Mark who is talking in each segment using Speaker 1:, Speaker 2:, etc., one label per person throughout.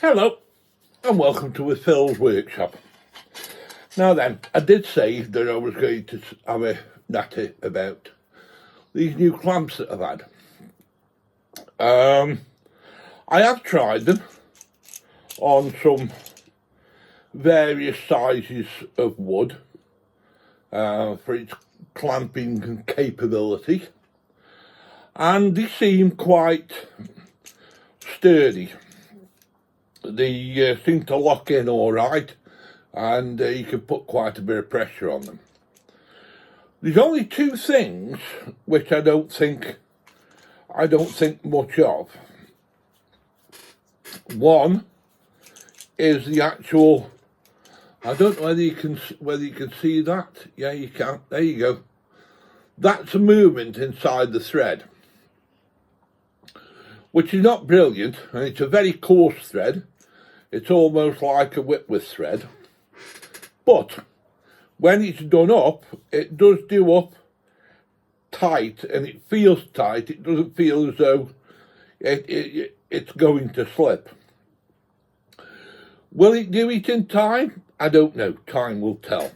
Speaker 1: Hello and welcome to Phil's workshop. Now then, I did say that I was going to have a natter about these new clamps that I've had. I have tried them on some various sizes of wood for its clamping capability, and they seem quite sturdy. They seem to lock in all right, and you can put quite a bit of pressure on them. There's only two things which I don't think much of. One is the actual. I don't know whether you can see that. Yeah, you can. There you go. That's a movement inside the thread, which is not brilliant, and it's a very coarse thread. It's almost like a Whitworth thread, but when it's done up, it does do up tight, and it feels tight. It doesn't feel as though it's going to slip. Will it do it in time? I don't know. Time will tell.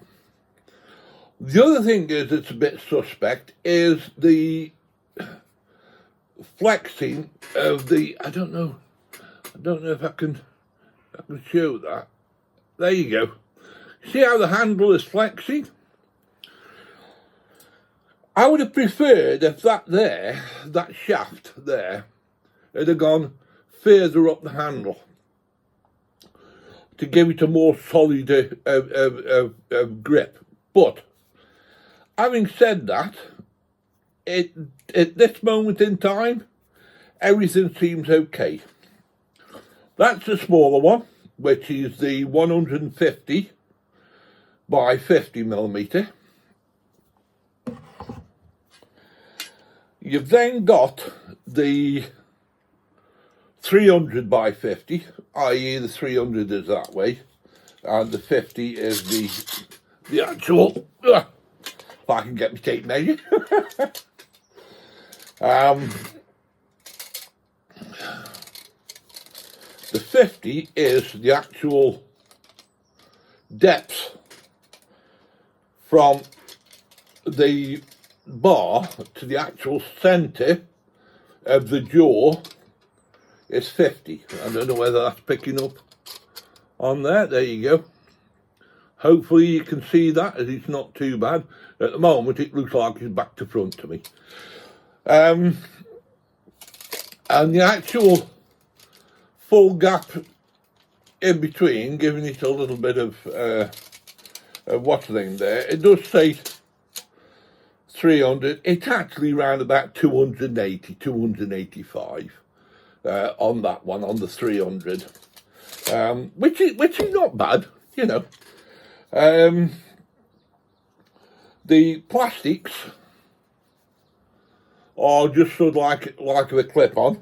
Speaker 1: The other thing that's a bit suspect is the flexing of the. I don't know if I can show that. There you go. See how the handle is flexing? I would have preferred if that shaft there, had have gone further up the handle to give it a more solid grip. But having said that, at this moment in time, everything seems okay. That's the smaller one, which is the 150 by 50 millimetre. You've then got the 300 by 50, i.e. the 300 is that way, and the 50 is the actual, if I can get my tape measure. The 50 is the actual depth from the bar to the actual centre of the jaw is 50. I don't know whether that's picking up on there. There you go. Hopefully you can see that, as it's not too bad. At the moment it looks like it's back to front to me. And the actual full gap in between, giving it a little bit of what's the name there, it does say 300. It's actually around about 280, 285 on that one, on the 300, which is not bad, you know. The plastics are just sort of like a clip-on,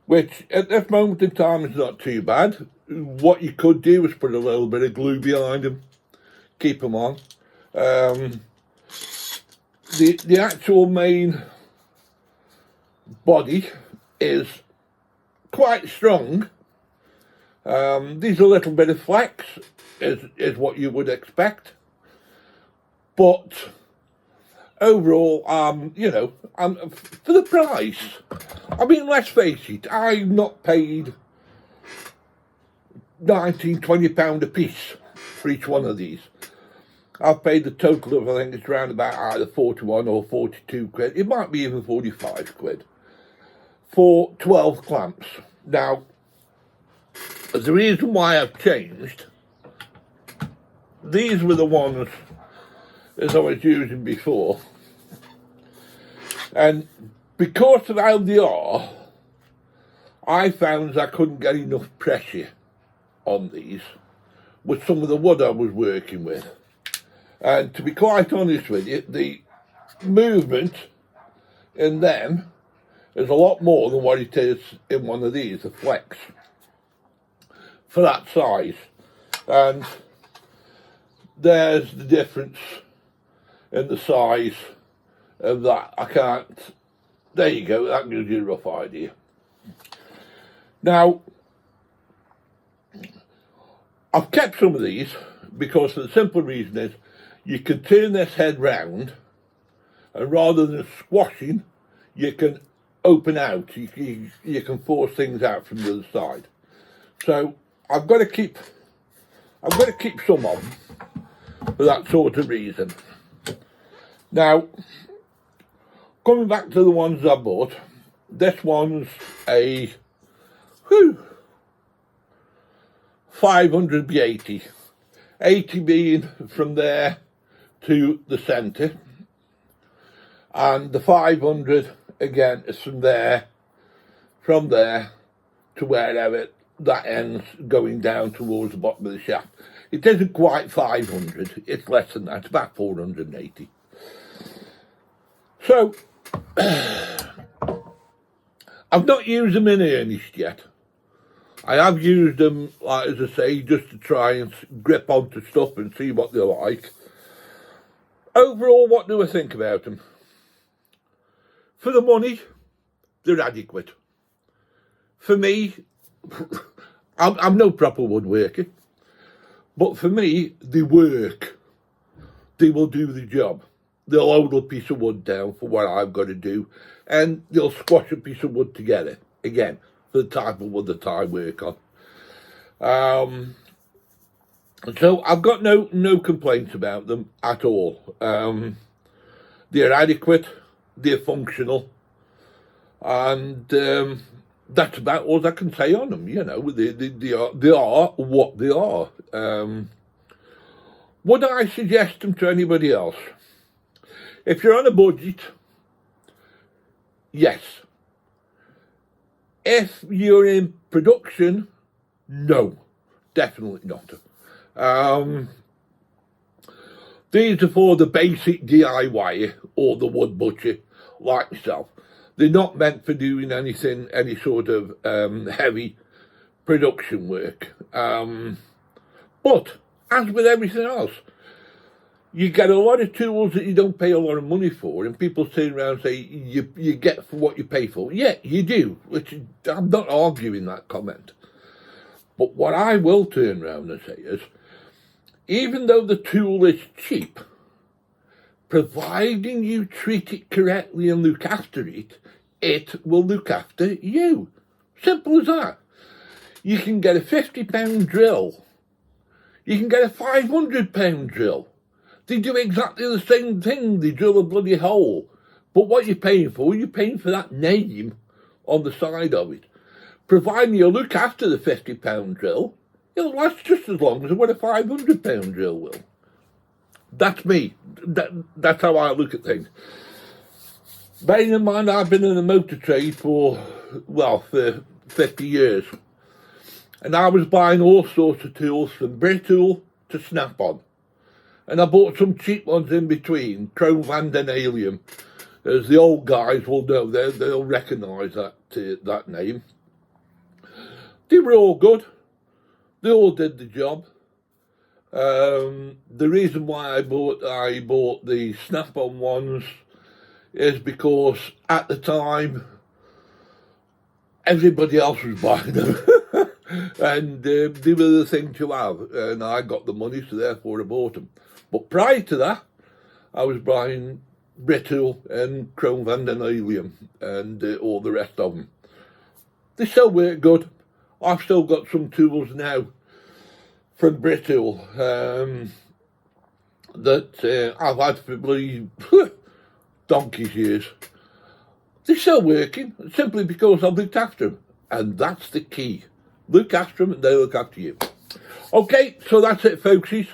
Speaker 1: which at this moment in time is not too bad. What you could do is put a little bit of glue behind them, keep them on. The actual main body is quite strong. There's a little bit of flex, is what you would expect, but overall, you know, for the price, I mean, let's face it, I've not paid £19-20 a piece for each one of these. I've paid the total of, I think it's around about either 41 or 42 quid. It might be even 45 quid for 12 clamps. Now, the reason why I've changed, these were the ones as I was using before, and because of how they are, I found I couldn't get enough pressure on these with some of the wood I was working with. And to be quite honest with you, the movement in them is a lot more than what it is in one of these, the flex, for that size. And there's the difference in the size of that. I can't, there you go, that gives you a rough idea. Now, I've kept some of these because the simple reason is you can turn this head round, and rather than squashing, you can open out. You can force things out from the other side. So I've got to keep some on for that sort of reason. Now, coming back to the ones I bought, this one's a 500 by 80. 80 being from there to the centre, and the 500 again is from there to wherever that ends, going down towards the bottom of the shaft. It isn't quite 500, it's less than that, it's about 480. So, I've not used them in earnest yet. I have used them, like as I say, just to try and grip onto stuff and see what they're like. Overall, what do I think about them? For the money, they're adequate. For me, I'm no proper woodworker, but for me, they work. They will do the job. They'll hold a piece of wood down for what I've got to do, and they'll squash a piece of wood together, again, for the type of wood that I work on. So I've got no complaints about them at all. They're adequate, they're functional, and that's about all I can say on them. You know, they are what they are. Would I suggest them to anybody else? If you're on a budget, yes. If you're in production, no, definitely not. These are for the basic DIY or the wood butcher like myself. They're not meant for doing any sort of heavy production work. But as with everything else, you get a lot of tools that you don't pay a lot of money for, and people turn around and say you get for what you pay for. Yeah, you do, which I'm not arguing that comment. But what I will turn around and say is, even though the tool is cheap, providing you treat it correctly and look after it, it will look after you. Simple as that. You can get a £50 drill. You can get a £500 drill. They do exactly the same thing. They drill a bloody hole. But what you're paying for that name on the side of it. Providing you look after the £50 drill, it'll last just as long as what a £500 drill will. That's me. That's how I look at things. Bearing in mind, I've been in the motor trade for 50 years. And I was buying all sorts of tools from Britool to Snap-on. And I bought some cheap ones in between, Kroon van den Helium. As the old guys will know, they'll recognise that name. They were all good. They all did the job. The reason why I bought the Snap-on ones is because at the time everybody else was buying them. And they were the thing to have, and I got the money, so therefore I bought them. But prior to that, I was buying Britool and Kroon van den Helium and all the rest of them. They still work good. I've still got some tools now from Britool that I've had for bloody donkey's years. They're still working, simply because I've looked after them. And that's the key. Look after them and they look after you. Okay, so that's it, folksies.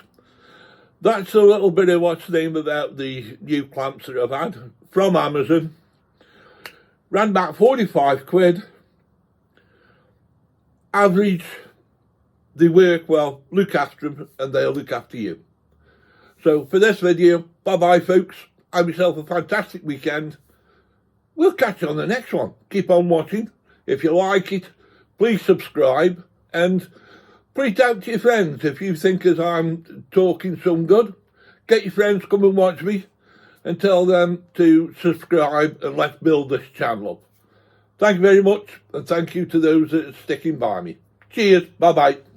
Speaker 1: That's a little bit of what's the name about the new clamps that I've had from Amazon. Ran back 45 quid. Average. They work well. Look after them and they'll look after you. So for this video, bye-bye, folks. Have yourself a fantastic weekend. We'll catch you on the next one. Keep on watching. If you like it, please subscribe and point out to your friends. If you think as I'm talking some good, get your friends come and watch me and tell them to subscribe and let's build this channel up. Thank you very much, and thank you to those that are sticking by me. Cheers. Bye-bye.